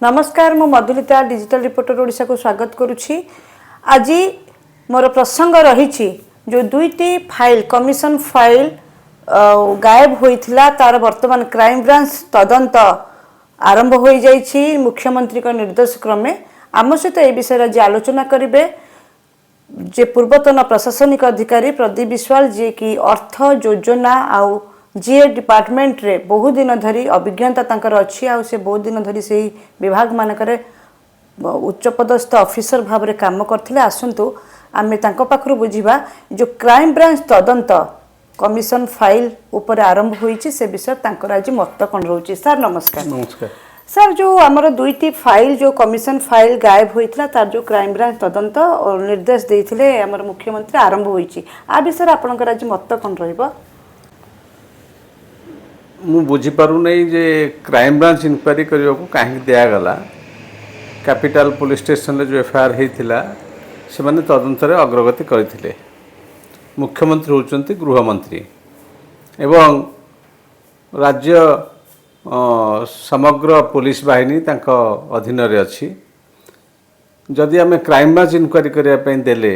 नमस्कार मु मधुलिता digital reporter Odisha को स्वागत करुछि। आज मोर प्रसंग रही जो दुईटी फाइल कमिशन फाइल गायब होइथिला तार वर्तमान क्राइम ब्रांच तदंत आरंभ हो जाइछि। मुख्यमंत्री का निर्देश क्रमे आम सहित ए विषय आज आलोचना करिवे जे पूर्वतन प्रशासनिक अधिकारी प्रदीप विश्वाल जे कि अर्थ योजना आउ जीए डिपार्टमेंट रे बहु दिन धरी अभिज्ञता तांकर अछि आ से बहुत दिन धरी से विभाग मानकरे उच्च पदस्थ ऑफिसर भाव रे काम करथिले। आसंतु आमे तांको पाखरु बुझिबा जो क्राइम ब्रांच तदंत कमिशन फाइल ऊपर आरंभ होईछि से विषय तांकर आज मत कोन रहउछि। सर नमस्कार। नमस्कार सर जो हमर दुईटी फाइल जो कमिशन फाइल गायब होइथिला तार जो क्राइम ब्रांच तदंत निर्देश देइथिले हमर मुख्यमंत्री आरंभ होईछि आ विषय आपनकर आज मत कोन रहइबो? मु बुझीपारू नहीं जे क्राइम ब्रांच इनक्वारी करने को कहीं दिगला। कैपिटल पुलिस स्टेशन रे जो एफआईआर होता से माने तदंतर अग्रगति करते। मुख्यमंत्री होचंती गृहमंत्री एवं राज्य समग्र पुलिस बाहिनी तांको अधीन रे अछि। जदि आम क्राइम ब्रांच इनक्वारी करने देले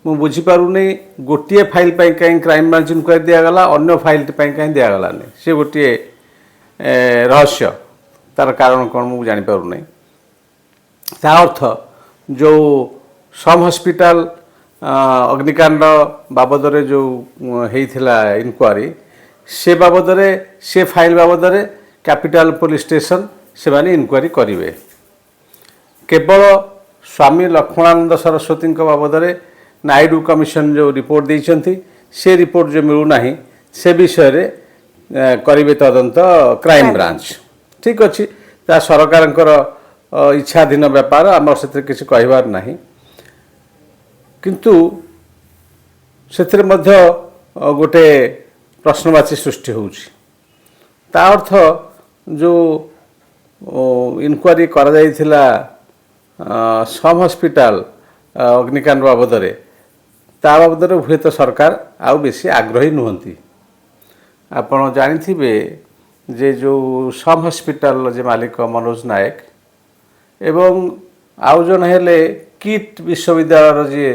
मु बुझीपारू नहीं गोटे फाइल कहीं क्राइम ब्रांच इनक्वारी दिगला अन्य फाइल कहीं दिगला नहीं से गोटे रहस्य तार कारण कौन मुझे जानीपार नहीं। ता अर्थ जो सम हॉस्पिटल अग्निकांड बाबद जो होता इनक्वारी से बाबद से फाइल बाबद कैपिटल पुलिस स्टेशन से माने इनक्वारी करेंगे। केवल स्वामी लक्ष्मणानंद सरस्वती बाबद नायडू कमिशन जो रिपोर्ट देइछंती से रिपोर्ट जो मिलूना से विषय रे करिवे तदंत क्राइम ब्रांच। ठीक अच्छी ता सरकारंकर इच्छाधीन व्यापार आमर से किसी कहबार नहीं किंतु से मध्य गोटे प्रश्नवाची सृष्टि होउछि। ता अर्थ जो इनक्वारी करा जाइथिला सम हॉस्पिटल अग्निकांड बाबद ता बाबद हुए तो सरकार आउ बेसी आग्रही नुहंती। आपण जानिथिबे जे जो सम हॉस्पिटल जे मालिक मनोज नायक एवं आउ जन हेले किट विश्वविद्यालय जे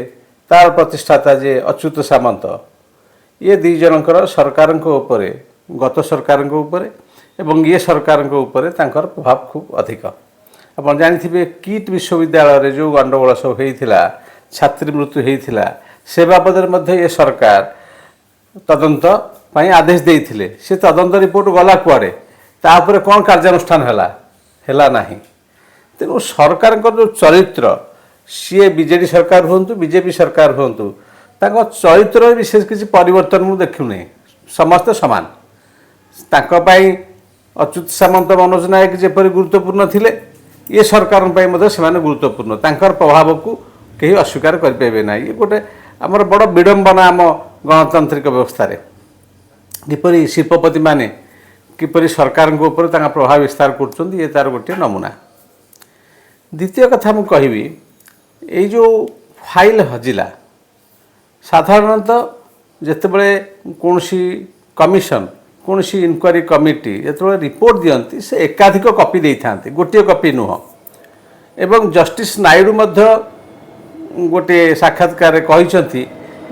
तार प्रतिष्ठाता जे अच्युत सामंत ये दी जनकर सरकार ऊपर गत सरकार ऊपर एवं ये सरकार ऊपर तांकर प्रभाव खूब अधिक। आपण जानिथिबे किट विश्वविद्यालय रे जो गंडगोल सब होइथिला छात्री मृत्यु होइथिला से बाबद मध्ये ये सरकार तदंत पाई आदेश देइथिले। से तदंत रिपोर्ट गला कुआडे तापर कौन कार्यानुष्ठान हैला नाही। तेणु सरकार जो चरित्र सी बीजेडी सरकार हुंतु बीजेपी सरकार हुंतु तांको चरित्र विशेष किसी परिवर्तन मु देखु नहीं। समस्त समान तांको पाई अच्युत सामंत मनोज नायक जेपरि गुरुत्वपूर्ण थिले ये सरकार से गुरुत्वपूर्ण तांकर प्रभाव को कहीं अस्वीकार करें ना। ये गोटे आमर बड़ विडंबना आम गणतांत्रिक व्यवस्था किपरि शिल्पपति माने किपरि सरकार ऊपर प्रभाव विस्तार कर ये तार गोटे नमूना। द्वितीय कथा मु कहबी ये जो फाइल हजिला साधारणतः जितेबले कौन कमिशन कौन इनक्वारी कमिटी जो रिपोर्ट दियंती से एकाधिक कॉपी दे था गोटे कॉपी नुह। एवं जस्टिस नायडू मध्य गोटे साक्षात्कार कहते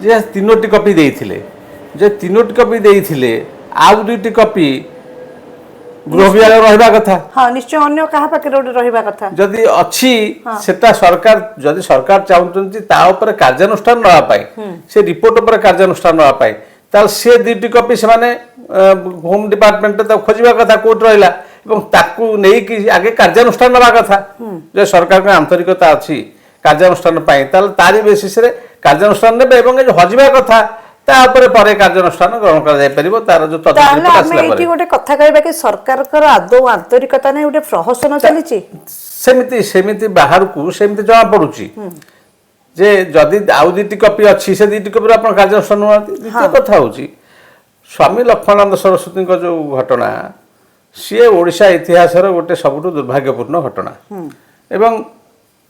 जे तीनोटी कॉपी देइथिले जे तीनोटी कॉपी देइथिले आउ दुईटी कॉपी गृह विभाग रहिबा कथा। हां निश्चय अन्य कहा पाके रहिबा कथा जदि अछि सेटा सरकार जदि सरकार चाहुचंती ता ऊपर कार्यानुष्ठान नवा पाई से रिपोर्ट ऊपर कार्यानुष्ठान नवा पाई ताल से दुईटी कॉपी से माने होम डिपार्टमेंट तो खोजिबा कथा कोट रहिला एवं ताकू नेई कि आगे कार्यानुष्ठान नवा कथा। जे सरकार का आंतरिकता अछि कार्यानुष्ठान पाई ताल तारी बेसिस रे कार्यानुष्ठान नेबे एवं जो हजिबा कथा ता ऊपर परे कार्यानुष्ठान ग्रहण करा जाय परिबो। तार जो तदंत रिपोर्ट आसला परे गोटे कथा कहबा कि सरकार कर आदौ आंतरिकता नै गोटे प्रहसन चलीछि सेमिति सेमिति बाहर को सेमिति जमा पडुछि जे जदि आउ दुईटी कॉपी अच्छी से दुईटी कॉपी आप कार्यानुष्ठान नुहति। द्वितीय कथा होची स्वामी लक्ष्मणानंद सरस्वती जो घटना सी ओडिशा इतिहास गोटे सबुठ दुर्भाग्यपूर्ण घटना एवं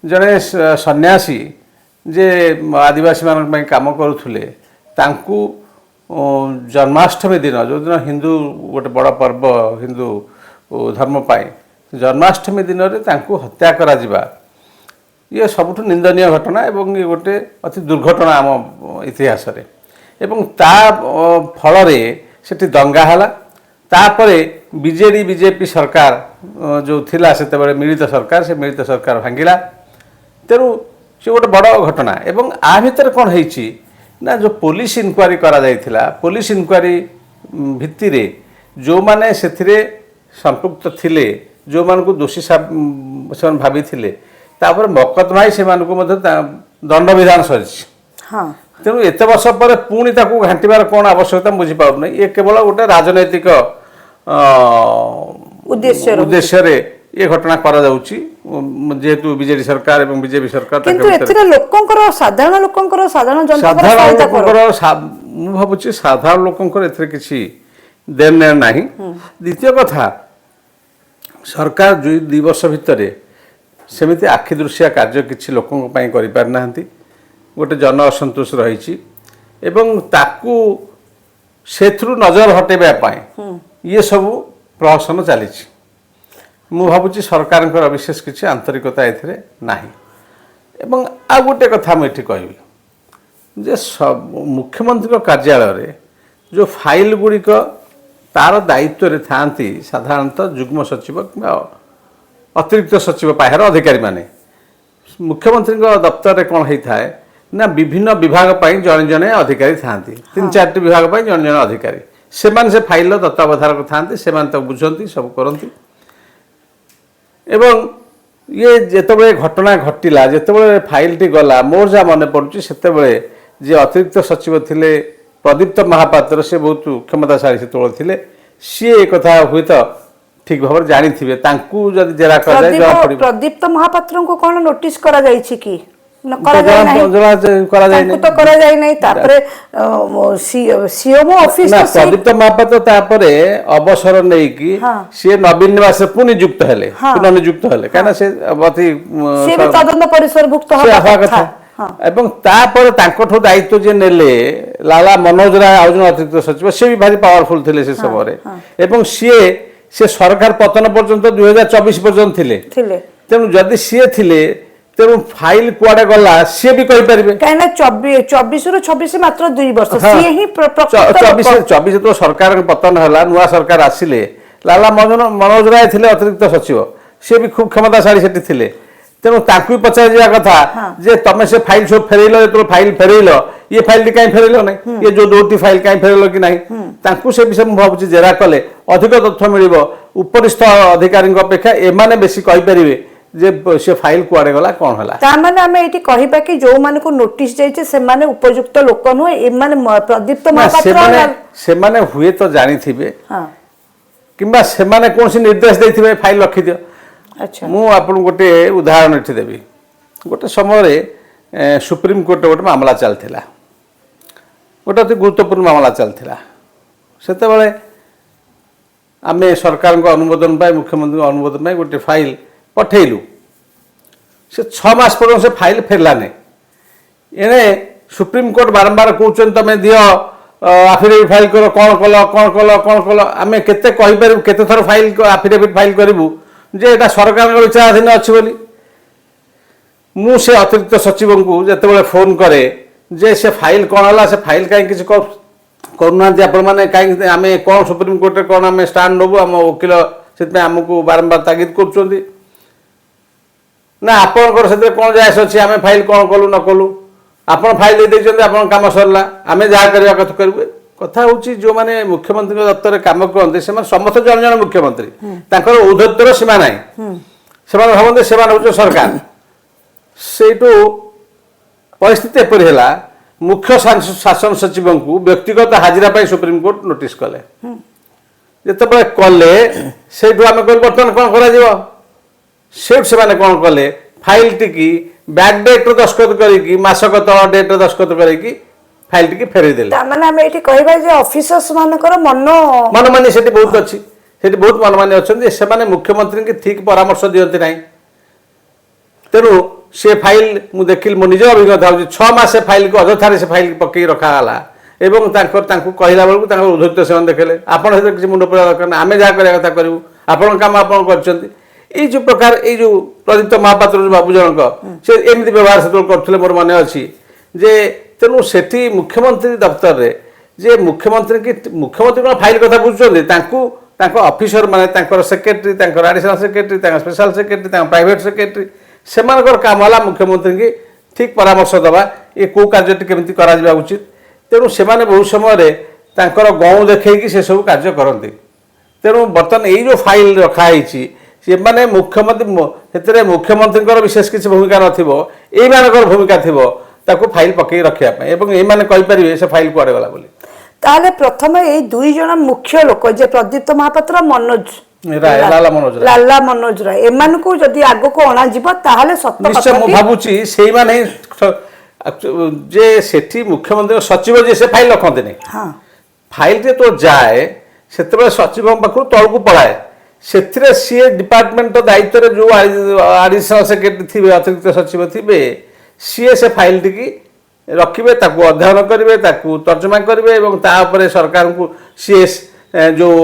जड़े सन्यासी जे आदिवासी मान काम करुले जन्माष्टमी दिन जो दिन हिंदू गोटे बड़ पर्व हिंदू धर्म पाई जन्माष्टमी दिन में हत्या करा जिबा ये सबुठ निंदनीय घटना एवं ये गोटे अति दुर्घटना आम इतिहास रे एवं ता फल रे सेठी दंगा हला तापरे बीजेडी बीजेपी सरकार जो थिला सेते बळे मिलित सरकार भांगिला तेणु से गोटे बड़ घटना एवं आ भितर कौन होइछि ना जो पुलिस इनक्वारी करा जाइथिला पुलिस इनक्वारी भित्ति रे जो माने सेथिरे संपृक्त थिले जो मान को दोषी से भाभी थिले तापर मकदमा ही से दंड विधान सरी हाँ तेणु एत वर्ष पर पुणी ताकू घांटार कौन आवश्यकता बुझी पाऊना ये केवल गोटे राजनैतिक उद्देश्य ये घटना करा जाउची जेहेतु बीजेडी सरकार एवं बीजेपी सरकार किंतु एथिरे लोकंकर साधारण जनता मु भाबुची साधारण लोकंकर एथिरे किछि देन नाही द्वितीय कथा सरकार 2 वर्ष भितर सेमिति आखि दृश्य कार्य किछि लोकंक पई करि पार नाहंती गोटे जन असंतोष रही एवं ताकू सेथरु नजर हटेबा पाए ये सब प्रहसन चली मु भावुची सरकार विशेष किसी आंतरिकता एथिरे नाही एवं आ गोटे कथा मुझे कहबी जे मुख्यमंत्री कार्यालय रे जो फाइल गुड़िक तार दायित्व रे थांती साधारणतः जुग्म सचिव कि अतिरिक्त सचिव पाहर अधिकारी माने मुख्यमंत्री दफ्तर रे कौन होता है ना विभिन्न विभाग पाई जड़े जड़े अधिकारी थांती 3-4 विभाग पाई जड़े जड़े अधिकारी से फाइल तत्वावधारक थांती से बुझती सब करती एवं ये जिते घटना घटिला जिते फाइल टी गला मोर जहाँ मन पड़ुची से जे अतिरिक्त सचिव थिले प्रदीप्त महापात्र से बहुत क्षमताशाली से थे सी एक कथा हुए तो ठीक भाव जानी थे जेरा कर प्रदीप्त महापात्र को कौन नोटिस करा जायछि कि प्रदीप्त महापात्र अवसर नहीं कि सी नवीन निवास पुनः नियुक्त हेले पुनः नियुक्त हेले कहीं से तदंत परिसरभुक्त कथा एवं तापर तांकठो दायित्व जे नेले लाला मनोज राय आउ जन अतिरिक्त सचिव से भी भारी पावरफुल थिले से समय एवं से सरकार पतन पर्यंत 2024 पर्यंत थिले तेणु जदि सी थिले तेणु फाइल कुआडे गला सी भी कहि परिबे काहेना 24 रु 26 मात्र 2 वर्ष सी ही 24 तो सरकार पतन हला नुआ सरकार आसिले लाला मनोज राय थिले अतिरिक्त सचिव सी भी खूब क्षमताशाली सेठी थिले तेणु ताकू पचार जा कथा जे तमे से फाइल सब फेरैलो तो फाइल फेरैलो ये फाइल कहीं फेरैलो नहीं ये जो 2टी फाइल कहीं फेरैलो कि नहीं ताकू से विषय भावुची जेरा कले अधिक तथ्य मिलिबो उपरिस्थ अधिकारी अपेक्षा एमाने बेसी कहि परिबे जे से फाइल कुआडे गला कोन हला ता माने हमें एठी कहिबा कि जो माने को नोटिस जाइछे से माने उपयुक्त लोक न ए माने प्रदीप्त महापात्र से माने हुए तो जानि थिबे हां किबा से माने कोन से निर्देश दैथिबे फाइल रखि दियो अच्छा मु आपन गोटे उदाहरण एठी देबी गोटे समय रे सुप्रीम कोर्ट गोटे मामला चलथिला गोटे अति गुरुत्वपूर्ण मामला चलथिला सेते बेले आमे सरकार को अनुमोदन पाए मुख्यमंत्री अनुमोदन पाए गोटे फाइल पठेलु से 6 मास पर्यंत से फाइल फेरला नहीं एने सुप्रीम कोर्ट बारंबार कहते तुम दियो आफिडेविट फाइल कर कौन कल आम केते केते थर फाइल आफिडेविट फाइल करूँ जे एटा सरकार विचाराधीन अच्छी बोली मु से अतिरिक्त सचिव को जिते फोन करे जे से फाइल कौन है से फाइल कहीं किसी करूना आपण मैंने कहीं आम कौन सुप्रीम कोर्ट कौन आम स्टाण्ड नबू आम वकिल से आमको बारंबार तागिद कर ना आपंकर से कौन जायस अच्छी आम फाइल कौन कलु न कलु आपड़ फाइल दे आप कम सरला आम जहाँ करवा कथा करेंगे कथा हूँ जो मैंने मुख्यमंत्री दफ्तर काम करते समस्त जन जन मुख्यमंत्री औद्धत्यर सीमा ना से भावते से हूँ सरकार से परिस्थिति एपरी है मुख्य शासन सचिव को व्यक्तिगत हाजिरा सुप्रीम कोर्ट नोटिस कले जिते कले से आम कह बर्तमान कौन कर कौन कले फाइल टी बैक डेट दस्खत करी मासक तल डेट दस्खत करी फाइल टी फेरईदेले माने हम एठी कहबा जे ऑफिसर्स मानकर मनमानी सेठी बहुत अच्छी सेठी बहुत मनमानी अच्छे से मुख्यमंत्री की ठीक परामर्श दियंती नहीं तेणु से फाइल मु देखिल मो निज अभिज्ञता हूँ 6 मास से फाइल को अजथारे से फाइल पकई रखाला एवं कहला बेलू औद्धत्य से देखेले आपड़ किसी मुंड पड़ा दरकार आम जहाँ करा कथा करूँ आपण काम आप এই যে ପ୍ରକାର ଏଇ ଯୋଉ ପ୍ରଦୀପ୍ତ ମହାପାତ୍ର ଯୋଉ ବାବୁ ଜଣକ ସେ ଏମିତି ବ୍ୟବହାର ସେତେବେଳେ କରୁଥିଲେ ମୋର ମନେ ଅଛି ଯେ ତେଣୁ ସେଠି ମୁଖ୍ୟମନ୍ତ୍ରୀ ଦପ୍ତରରେ ଯେ ମୁଖ୍ୟମନ୍ତ୍ରୀ କ'ଣ ଫାଇଲ କଥା ବୁଝୁଛନ୍ତି ତାଙ୍କୁ ତାଙ୍କ ଅଫିସର ମାନେ ତାଙ୍କର ସେକ୍ରେଟାରୀ ତାଙ୍କର ଆଡିସନାଲ ସେକ୍ରେଟାରୀ ତାଙ୍କ ସ୍ପେଶାଲ ସେକ୍ରେଟାରୀ ତାଙ୍କ ପ୍ରାଇଭେଟ ସେକ୍ରେଟାରୀ ସେମାନଙ୍କର କାମ ହେଲା ମୁଖ୍ୟମନ୍ତ୍ରୀଙ୍କୁ ଠିକ୍ ପରାମର୍ଶ ଦେବା ଏ କେଉଁ କାର୍ଯ୍ୟଟି କେମିତି କରାଯିବା ଉଚିତ ତେଣୁ ସେମାନେ ବହୁ ସମୟରେ ତାଙ୍କର ଗଉଁ ଦେଖେଇକି ସେସବୁ କାର୍ଯ୍ୟ କରନ୍ତି ତେଣୁ ବର୍ତ୍ତମାନ ଏଇ ଯେଉଁ ଫାଇଲ ରଖାହେଇଛି ସେମାନେ ସେଥିରେ ମୁଖ୍ୟମନ୍ତ୍ରୀଙ୍କର ବିଶେଷ କିଛି ଭୂମିକା ନଥିବ ଏଇମାନଙ୍କର ଭୂମିକା ଥିବ ତାକୁ ଫାଇଲ ପକେଇ ରଖିବା ପାଇଁ ଏବଂ ଏମାନେ କହିପାରିବେ ସେ ଫାଇଲ କୁଆଡ଼େ ଗଲା ବୋଲି ତାହେଲେ ପ୍ରଥମେ ଏଇ ଦୁଇ ଜଣ ମୁଖ୍ୟ ଲୋକ ଯେ ପ୍ରଦୀପ୍ତ ମହାପାତ୍ର ଲାଲା ମନୋଜ ରାୟ ଏମାନଙ୍କୁ ଯଦି ଆଗକୁ ଅଣାଯିବ ତାହେଲେ ସତ ନିଶ୍ଚୟ ମୁଁ ଭାବୁଛି ସେଇମାନେ ଯେ ସେଠି ମୁଖ୍ୟମନ୍ତ୍ରୀଙ୍କ ସଚିବ ଯେ ସେ ଫାଇଲ ରଖନ୍ତିନି ଫାଇଲ ଯେତେବେଳେ ଯାଏ ସେତେବେଳେ ସଚିବଙ୍କ ପାଖରୁ ତଳକୁ ପଳାଏ ସେଥିରେ ସିଏ ଡିପାର୍ଟମେଣ୍ଟ ଦାୟିତ୍ୱରେ ଯେଉଁ ଆଡିସନାଲ ସେକ୍ରେଟାରୀ ଥିବେ ଅତିରିକ୍ତ ସଚିବ ଥିବେ ସିଏ ସେ ଫାଇଲଟିକି ରଖିବେ ତାକୁ ଅଧ୍ୟୟନ କରିବେ ତାକୁ ତର୍ଜମା କରିବେ ଏବଂ ତା ଉପରେ ସରକାରଙ୍କୁ ସିଏ ଯେଉଁ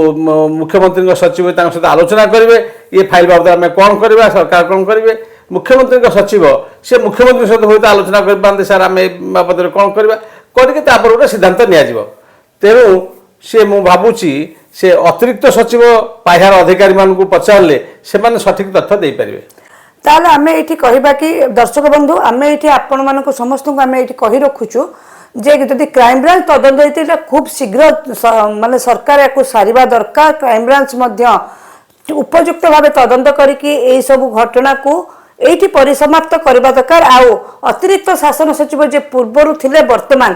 ମୁଖ୍ୟମନ୍ତ୍ରୀଙ୍କ ସଚିବ ତାଙ୍କ ସହିତ ଆଲୋଚନା କରିବେ ଏ ଫାଇଲ ବାବଦରେ ଆମେ କ'ଣ କରିବା ସରକାର କ'ଣ କରିବେ ମୁଖ୍ୟମନ୍ତ୍ରୀଙ୍କ ସଚିବ ସେ ମୁଖ୍ୟମନ୍ତ୍ରୀଙ୍କ ସହିତ ହୁଏତ ଆଲୋଚନା କରିପାରନ୍ତି ସାର୍ ଆମେ ଏ ବାବଦରେ କ'ଣ କରିବା କରିକି ତାପରେ ଗୋଟେ ସିଦ୍ଧାନ୍ତ ନିଆଯିବ ତେଣୁ ସେ ମୁଁ ଭାବୁଛି ସେ ଅତିରିକ୍ତ ସଚିବ ପାହ୍ୟାର ଅଧିକାରୀମାନଙ୍କୁ ପଚାରିଲେ ସେମାନେ ସଠିକ୍ ତଥ୍ୟ ଦେଇପାରିବେ ତାହେଲେ ଆମେ ଏଇଠି କହିବା କି ଦର୍ଶକ ବନ୍ଧୁ ଆମେ ଏଇଠି ଆପଣମାନଙ୍କୁ ସମସ୍ତଙ୍କୁ ଆମେ ଏଇଠି କହି ରଖୁଛୁ ଯେ ଯଦି କ୍ରାଇମବ୍ରାଞ୍ଚ ତଦନ୍ତ ହେଇଥିଲେ ଖୁବ୍ ଶୀଘ୍ର ମାନେ ସରକାର ୟାକୁ ସାରିବା ଦରକାର କ୍ରାଇମବ୍ରାଞ୍ଚ ମଧ୍ୟ ଉପଯୁକ୍ତ ଭାବେ ତଦନ୍ତ କରିକି ଏଇସବୁ ଘଟଣାକୁ ଏଇଠି ପରିସମାପ୍ତ କରିବା ଦରକାର ଆଉ ଅତିରିକ୍ତ ଶାସନ ସଚିବ ଯେ ପୂର୍ବରୁ ଥିଲେ ବର୍ତ୍ତମାନ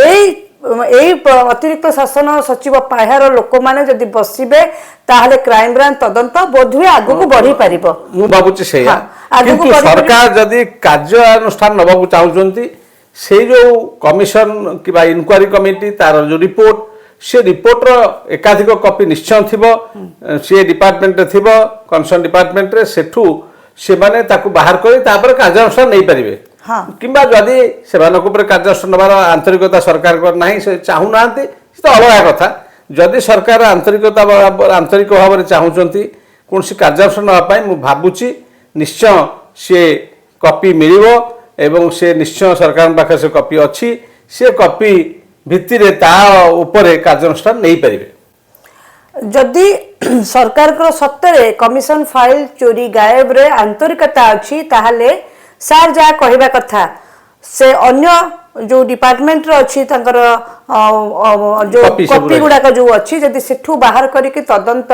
ଏଇ ଅତିରିକ୍ତ ଶାସନ ସଚିବ ପାହ୍ୟାର ଲୋକମାନେ ଯଦି ବସିବେ ତାହେଲେ କ୍ରାଇମବ୍ରାଞ୍ଚ ତଦନ୍ତ ବୋଧହୁଏ ଆଗକୁ ବଢି ପାରିବ ମୁଁ ଭାବୁଛି ସେଇଆ କିନ୍ତୁ ସରକାର ଯଦି କାର୍ଯ୍ୟାନୁଷ୍ଠାନ ନେବାକୁ ଚାହୁଁଛନ୍ତି ସେଇ ଯେଉଁ କମିଶନ କିମ୍ବା ଇନକ୍ୱାରି କମିଟି ତାର ଯେଉଁ ରିପୋର୍ଟ ସେ ରିପୋର୍ଟର ଏକାଧିକ କପି ନିଶ୍ଚୟ ଥିବ ସିଏ ଡିପାର୍ଟମେଣ୍ଟରେ ଥିବ କନସର୍ନ ଡିପାର୍ଟମେଣ୍ଟରେ ସେଠୁ ସେମାନେ ତାକୁ ବାହାର କରି ତାପରେ କାର୍ଯ୍ୟାନୁଷ୍ଠାନ ନେଇପାରିବେ କିମ୍ବା ଯଦି ସେମାନଙ୍କ ଉପରେ କାର୍ଯ୍ୟାନୁଷ୍ଠାନ ନେବାର ଆନ୍ତରିକତା ସରକାରଙ୍କର ନାହିଁ ସେ ଚାହୁଁନାହାନ୍ତି ସେ ତ ଅଲଗା କଥା ଯଦି ସରକାର ଆନ୍ତରିକ ଭାବରେ ଚାହୁଁଛନ୍ତି କୌଣସି କାର୍ଯ୍ୟାନୁଷ୍ଠାନ ନେବା ପାଇଁ ମୁଁ ଭାବୁଛି ନିଶ୍ଚୟ ସେ କପି ମିଳିବ ଏବଂ ସେ ନିଶ୍ଚୟ ସରକାରଙ୍କ ପାଖରେ ସେ କପି ଅଛି ସେ କପି ଭିତ୍ତିରେ ତା ଉପରେ କାର୍ଯ୍ୟାନୁଷ୍ଠାନ ନେଇପାରିବେ ଯଦି ସରକାରଙ୍କର ସତରେ କମିଶନ ଫାଇଲ ଚୋରି ଗାୟବରେ ଆନ୍ତରିକତା ଅଛି ତାହେଲେ ସାର୍ ଯାହା କହିବା କଥା ସେ ଅନ୍ୟ ଯେଉଁ ଡିପାର୍ଟମେଣ୍ଟର ଅଛି ତାଙ୍କର ଯେଉଁ କପି ଗୁଡ଼ାକ ଯେଉଁ ଅଛି ଯଦି ସେଠୁ ବାହାର କରିକି ତଦନ୍ତ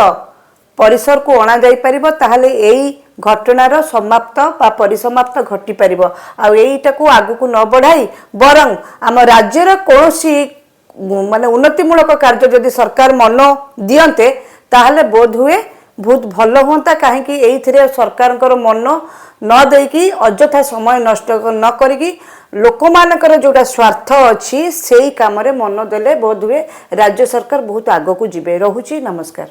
ପରିସରକୁ ଅଣାଯାଇପାରିବ ତାହେଲେ ଏଇ ଘଟଣାର ସମାପ୍ତ ବା ପରିସମାପ୍ତ ଘଟିପାରିବ ଆଉ ଏଇଟାକୁ ଆଗକୁ ନ ବଢ଼ାଇ ବରଂ ଆମ ରାଜ୍ୟର କୌଣସି ମାନେ ଉନ୍ନତିମୂଳକ କାର୍ଯ୍ୟ ଯଦି ସରକାର ମନ ଦିଅନ୍ତେ ତାହେଲେ ବୋଧହୁଏ ବହୁତ ଭଲ ହୁଅନ୍ତା କାହିଁକି ଏଇଥିରେ ସରକାରଙ୍କର ମନ ନ ଦେଇକି ଅଯଥା ସମୟ ନଷ୍ଟ ନ କରିକି ଲୋକମାନଙ୍କର ଯେଉଁଟା ସ୍ୱାର୍ଥ ଅଛି ସେଇ କାମରେ ମନ ଦେଲେ ବୋଧହୁଏ ରାଜ୍ୟ ସରକାର ବହୁତ ଆଗକୁ ଯିବେ ରହୁଛି ନମସ୍କାର।